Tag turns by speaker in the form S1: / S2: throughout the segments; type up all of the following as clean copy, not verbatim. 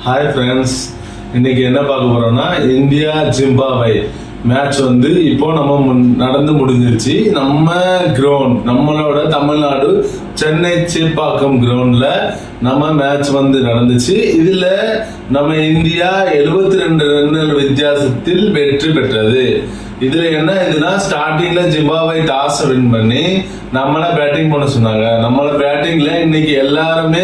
S1: Hi friends, இன்னைக்கு என்ன பார்க்க போறோம்னா இந்தியா ஜிம்பாப்வே மேட்ச் வந்து இப்போ நம்ம நடந்து முடிஞ்சிருச்சு. நம்ம கிரவுண்ட், நம்மளோட தமிழ்நாடு சென்னை சேப்பாக்கம் கிரவுண்ட்ல நம்ம மேட்ச் வந்து நடந்துச்சு. இதுல நம்ம இந்தியா 72 ரன்கள் வித்தியாசத்தில் வெற்றி பெற்றது. இதுல என்ன இதுனா, ஸ்டார்டிங்ல ஜிம்பாப்வே டாஸ் வின் பண்ணி நம்மள பேட்டிங் பண்ண சொன்னாங்க. நம்மள பேட்டிங்ல இன்னைக்கு எல்லாருமே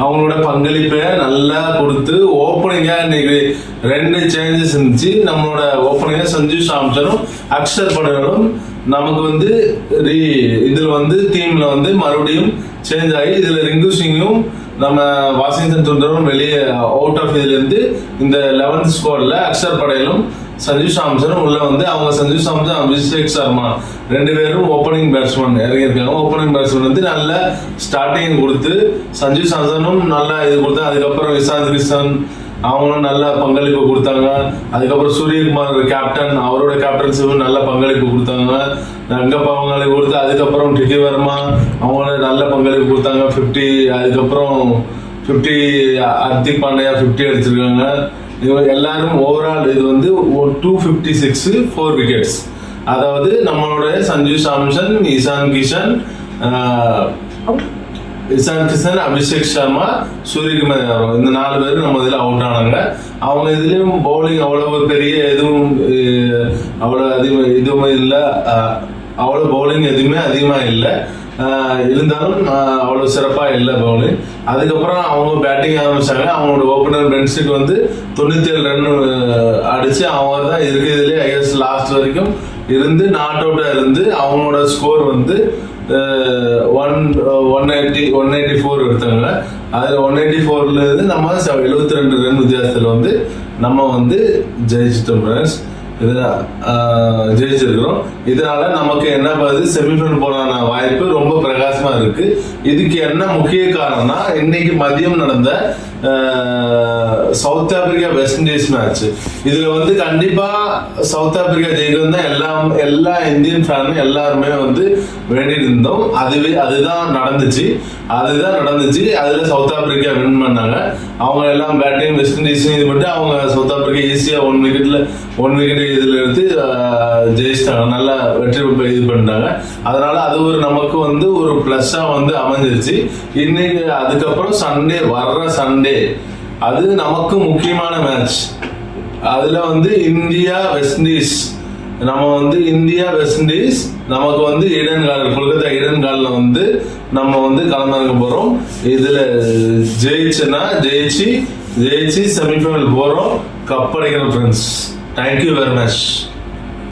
S1: அவங்களோட பங்களிப்பை நல்லா கொடுத்து ஓப்பனிங்கா இன்னைக்கு 2 சேஞ்சஸ் இருந்துச்சு. நம்மளோட ஓப்பனிங்கா சஞ்சு சாம்சனும் அக்ஷர் படேலும் நமக்கு வந்து இதுல வந்து டீம்ல வந்து மறுபடியும் சேஞ்ச் ஆகி இதுல ரிங்கு சிங்கும் நம்ம வாஷிங்டன் சுந்தரும் வெளியே அவுட் ஆஃப் இதுல இருந்து இந்த 11th ஸ்குவாட்ல அக்ஷர் படேலும் சஞ்சு சாம்சனும் உள்ள வந்து அவங்க சஞ்சு சாம்சன் அபிஷேக் சர்மா 2 பேரும் ஓப்பனிங் பேட்ஸ்மேன் இறங்கியிருக்காங்க. ஓப்பனிங் பேட்ஸ்மேன் வந்து நல்ல ஸ்டார்டிங் கொடுத்து சஞ்சு சாம்சனும் நல்லா இது கொடுத்தாங்க. அதுக்கப்புறம் இசாந்த் கிஷன் அவங்களும் நல்ல பங்களிப்பு கொடுத்தாங்க. அதுக்கப்புறம் சூரியகுமார் கேப்டன், அவரோட கேப்டன்ஷிப்பும் நல்ல பங்களிப்பு கொடுத்தாங்க. அங்க பங்களிப்பு கொடுத்து அதுக்கப்புறம் டிகி வர்மா அவங்கள நல்ல பங்களிப்பு கொடுத்தாங்க. 50, அதுக்கப்புறம் 50 ஹர்திக் பாண்டியா 50 அடிச்சிருக்காங்க. இவங்க எல்லாரும் ஓவரால் இது வந்து 256 4 விக்கெட்ஸ். அதாவது நம்மளோட சஞ்சு சாம்சன், இசான் கிஷன், அபிஷேக் சர்மா, சூரியகுமார் இந்த 4 பேரும் நம்ம இதுல அவுட் ஆனாங்க. அவங்க இதுலயும் பவுலிங் அவ்வளவு பெரிய எதுவும் அவ்வளவு அதிகம் எதுவுமே இல்லை. அவ்வளவு பவுலிங் எதுவுமே அதிகமா இல்லை. இருந்தாலும் அவ்வளவு சிறப்பா இல்லை பவுலிங். அதுக்கப்புறம் அவங்க பேட்டிங் ஆரம்பிச்சாங்க. அவங்களோட ஓப்பனர் பென்ஸ்டிக் வந்து 97 ரன் அடிச்சு அவங்க தான் இருக்கிறதுலே ஐஎஸ் லாஸ்ட் வரைக்கும் இருந்து நாட் அவுட்டா இருந்து அவங்களோட ஸ்கோர் வந்து 184 எடுத்தாங்க. அதுல 184ல இருந்து நம்ம 72 ரன் வித்தியாசத்துல வந்து நம்ம வந்து ஜெயிச்சிட்டோம் ஃப்ரெண்ட்ஸ். ஜெயிச்சிருக்கிறோம். இதனால நமக்கு என்ன பண்ணுது, செமிஃபைனல் போறான வாய்ப்பு ரொம்ப பிரகாசமா இருக்கு. இதுக்கு என்ன முக்கிய காரணம்னா, இன்னைக்கு மதியம் நடந்த south Africa west Indies match. இதுல வந்து கண்டிப்பா சவுத் ஆப்பிரிக்கா ஜெயிக்கணும் தான் எல்லா இந்தியன் ஃபேனும் எல்லாருமே வந்து வேண்டிட்டு இருந்தோம். அதுதான் நடந்துச்சு. அதுல சவுத் ஆப்பிரிக்கா வின் பண்ணாங்க. அவங்க எல்லாம் பேட்டிங் வெஸ்ட் இண்டீஸ் இது பண்ணிட்டு அவங்க சவுத் ஆப்பிரிக்கா ஈஸியா 1 விக்கெட் இதுல எடுத்து ஜெயிச்சிட்டாங்க. நல்லா வெற்றி இது பண்ணிட்டாங்க. அதனால அது ஒரு நமக்கு வந்து ஒரு பிளஸ்ஸா வந்து அமைஞ்சிருச்சு. இன்னைக்கு அதுக்கப்புறம் சண்டே அது நமக்கு முக்கியமான மேட்ச். அதுல வந்து இந்தியா வெஸ்ட் இண்டீஸ் நமக்கு வந்து கொல்கத்தா ஈடன் கார்டுல வந்து நம்ம வந்து கலந்துக்க போறோம். இதுல ஜெயிச்சு செமிஃபைனல் போறோம். கப் அடிக்கிறோம் ஃப்ரெண்ட்ஸ். Thank you very much.